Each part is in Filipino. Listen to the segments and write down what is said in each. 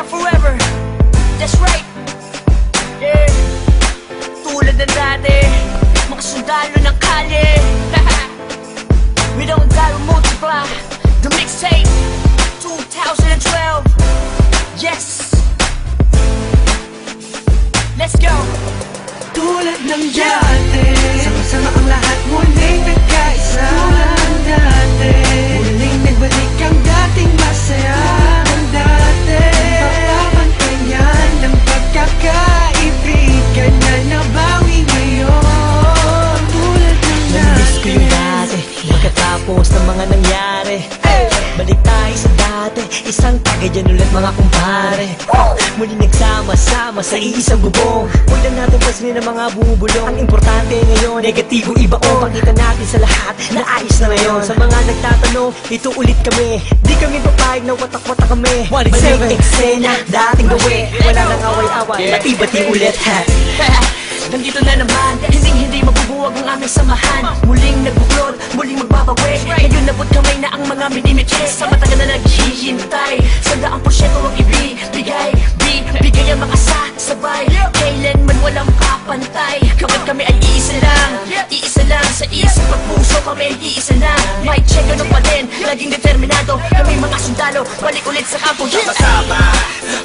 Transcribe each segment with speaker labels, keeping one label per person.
Speaker 1: down forever. That's right. Yeah. Tulad ng dati, mga sundalo ng kalye. We don't die, we multiply. The mixtape 2012. Yes. Let's go.
Speaker 2: Tulad ng dati, sama-sama ang lahat muling nagkaisa. Tulad ng dati, muling nagbalik ang dating masaya ng dati. Pagpapantayan ng pagkakaibigan na nabawi ngayon. Tulad ng dati.
Speaker 3: Namiss ko yung dati, pagkatapos ng mga nangyari. Balik tayo sa dati, isang tagay dyan ulit mga kumpare. Muli nagsama-sama sa iisang bubong. Huwag na natin pansinin ang mga bumubulong. Ang importante ngayon, negatibo ibaon. Pakita natin sa lahat na ayos na ngayon. Sa mga nagtatanong, ito ulit kami. Di kami papayag na watak-watak kami. Balik eksena, dating gawi. Wala nang away-away, bati-bati ulit ha.
Speaker 1: Nandito na naman, hindi mabubuwag ang aming samahan. Muling nagbuklod, muling magbabawi. Ngayon nabot kamay na ang mga minimitre. Sa matagal na naghihintay, 100% ang ibibigay. Bigay ang mga sabay, kailanman walang kapantay. Kapag kami ay iisa lang sa isip at puso kami ay iisa lang. May check ano pa din, laging determinado. Kami mga sundalo, balik ulit sa kampo.
Speaker 4: Sama-sama,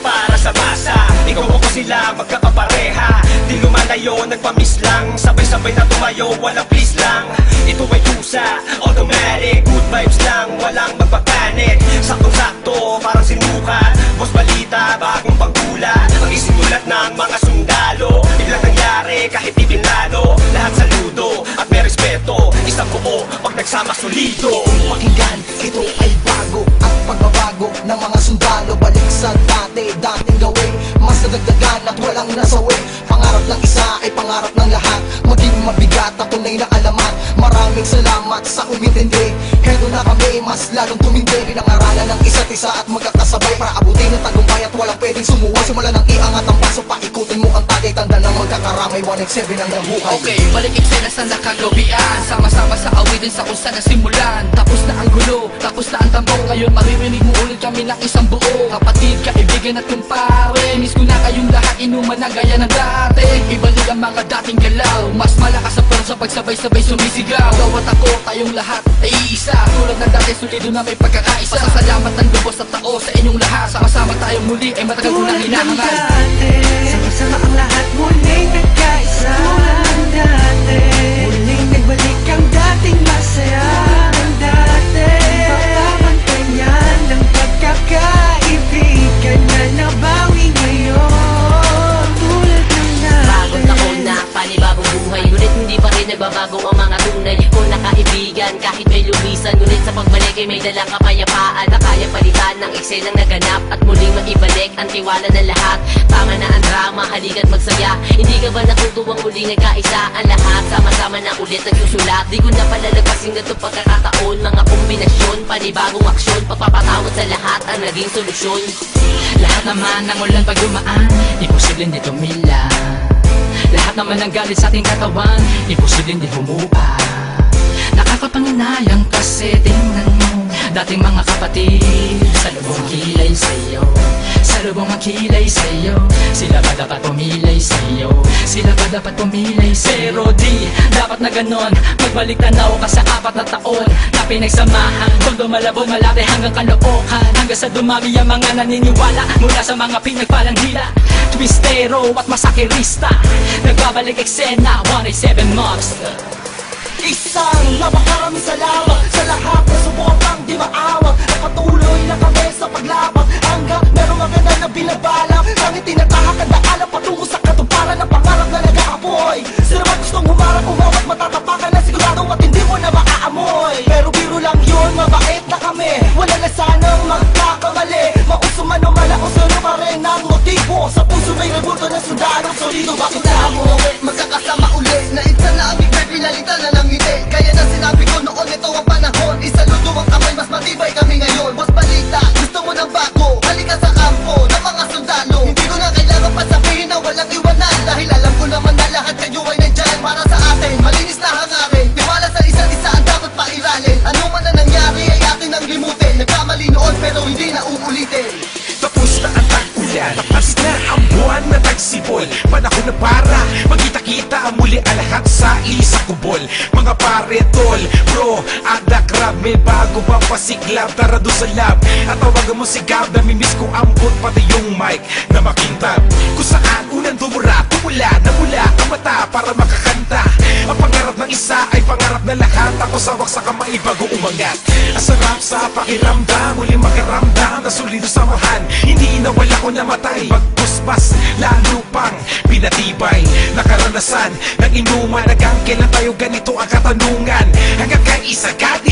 Speaker 4: para sa masa. Ikaw ako sila, magkakapareha. Di lumalayo, nagpamiss lang. Sabay-sabay na tumayo, walang please lang. Ito ay tusa, automatic. Good vibes lang, walang magpapanik. Saktong-sakto, parang sinukat. Boss balita, bagong pagkula. Ang isinulat ng mga sundalo. Biglang nangyari, kahit ibinado. Lahat saludo, at may respeto. Isang buo, pag nagsama solido.
Speaker 5: Pakinggan, ito ay bago. Ang pagbabago ng mga sundalo. Balik sa dating gawin. Mas nadagdagan at walang nasawi. Pangarap ng isa ay pangarap ng lahat. Maging mabigat at tunay na alamat. Maraming salamat sa umintindi. Hedo na kami, mas lalong tumindi. Pinangaralan ng isa't isa at magkakasabay para abutin ang tagumpay at walang pwedeng sumuwa. Simula ng iangat ang paso, paikutin mo ang tagay. Tanda ng magkakaramay, 1x7 ang nabuhay.
Speaker 6: Okay, balik eksena sa nakagawian. Sama-sama sa awitin sa kung saan nasimulan. Tapos na ang gulo, tapos na ang tambong. Ngayon maririnig mo ulit kami ng isang buo. Kapatid, kaibigan at kumpare. Miss ko na kayong lahat, inuman na gaya ng dati. Ibalik ang mga dating galaw. Mas malakas ang sa pagsabay-sabay sumisigaw. Gawat ako, tayong lahat ay iisa. Tulad ng dati, solido na may pagkakaisa. Pasasalamat ng lubos at tao sa inyong lahat. Sama-sama tayong muli ay matagal ko nang hinahangal.
Speaker 2: Sama-sama ang lahat muling nagkaisa. Tulad ng dati, muling nagbalik ang dating masaya ng dati. Pagpapantayan ng pagkakaibigan na nabawi ngayon. Tulad ng dati.
Speaker 7: Bagong taon na, panibagong buhay. Ngunit hindi pa rin nagbabago ang mga tunay ko na kaibigan. Kahit may lumisan, ngunit sa pagbalik ay may dalang kapayapaan na kaya palitan ng eksenang naganap at muling maibalik ang tiwala ng lahat. Tama na ang drama, halika't magsaya. Hindi ka ba natutuwang muling nagkaisa ang lahat? Sama-sama na ulit nagsusulat. Di ko na palalagpasin na itong pagkakataon. Mga kombinasyon, panibagong aksyon. Pagpapatawad sa lahat ang naging solusyon.
Speaker 6: Lahat naman ng ulan pag dumaan, imposibleng di tumila. Lahat naman ng galit sa ating katawan, imposibleng di humupa. Nakakapanginayang kasi tingnan mo dating mga kapatid sa lubong kilay sa'yo. Sa lubong ang kilay sa'yo. Sila ba dapat pumilay sa'yo? Sila ba dapat pumilay sa'yo? Pero di dapat na ganon. Magbalik tanaw ka sa 4 na taon na pinagsamahan. Kung malabon malate hanggang kalookan. Hanggang sa dumami ang mga naniniwala mula sa mga pinagpalang dila. Twistero at masakirista. Nagbabalik eksena, 187 Monster.
Speaker 5: Isang napakaraming salamat sa lahat na suportang di maawag. Napatuloy na kami sa paglaban hanggang merong maganda na binabalak. Tanging tinatahak ang daanan patungo sa katuparan ng pangarap na nag-aapoy. Sino man gustong humarap, umawat, matatapakan na sigurado at hindi mo na maaamoy. Pero biro lang yun, mabait na kami. Wala na sanang magkakamali. Mauso man o malauso na pa rin ang motibo. Sa puso may rebulto ng sundalo. Solido bakit na mo magkakasama uli na itsa na aming may pinalitan na ng ngiti. Kaya na sinabi ko noon, ito ang panahon. Isaludo ang kamay, mas matibay kami ngayon. Boss balita, gusto mo ng bago. Halika sa kampo ng mga sundalo. Hindi ko na kailangan pa sabihin na walang iwanan. Dahil alam ko naman na lahat kayo ay nandyan para sa atin. Malinis na hangarin, tiwala sa isa't isa ang dapat pairalin. Ano man na nangyari ay atin ang limutin. Nagkamali noon pero hindi na uulitin.
Speaker 4: Tapos na ang tag-ulan.
Speaker 8: yan. Tapos na ang buwan na tagsibol, panahon na para magkita-kita muli ang lahat sa isang kubol. Mga pare, tol, bro, at the crab, may bago bang pasiklab? Tara doon sa lab at tawagan mo si Gab. Namimiss ko ambot pati yung mic na makintab. Kung saan unang tumula ang mata para makakanta. Ang pangarap ng isa ay pangarap na lahat. Ako sawak sa kamay bago umangat. Ang sarap sa pakiramdam, muling makaramdam na solido samahan. Hindi nawala ko namatay, pagpuspas lalo pang pinatibay. Nakaranasan ng inuman, hanggang kailan tayo ganito ang katanungan. Hanggang kay isagad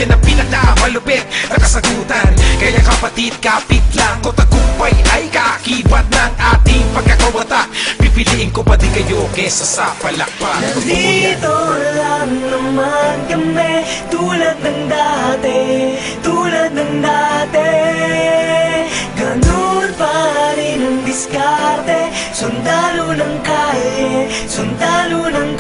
Speaker 8: yan ang pinakamalupit na kasagutan. Kaya kapatid, kapit lang ko, tagumpay ay kaakibat ng ating pagkakawata. Pipiliin ko pa di kayo kesa sa palakpak.
Speaker 3: Nandito lang naman kami, tulad ng dati, tulad ng dati. Ganun pa rin ang diskarte, sundalo ng kalye, sundalo ng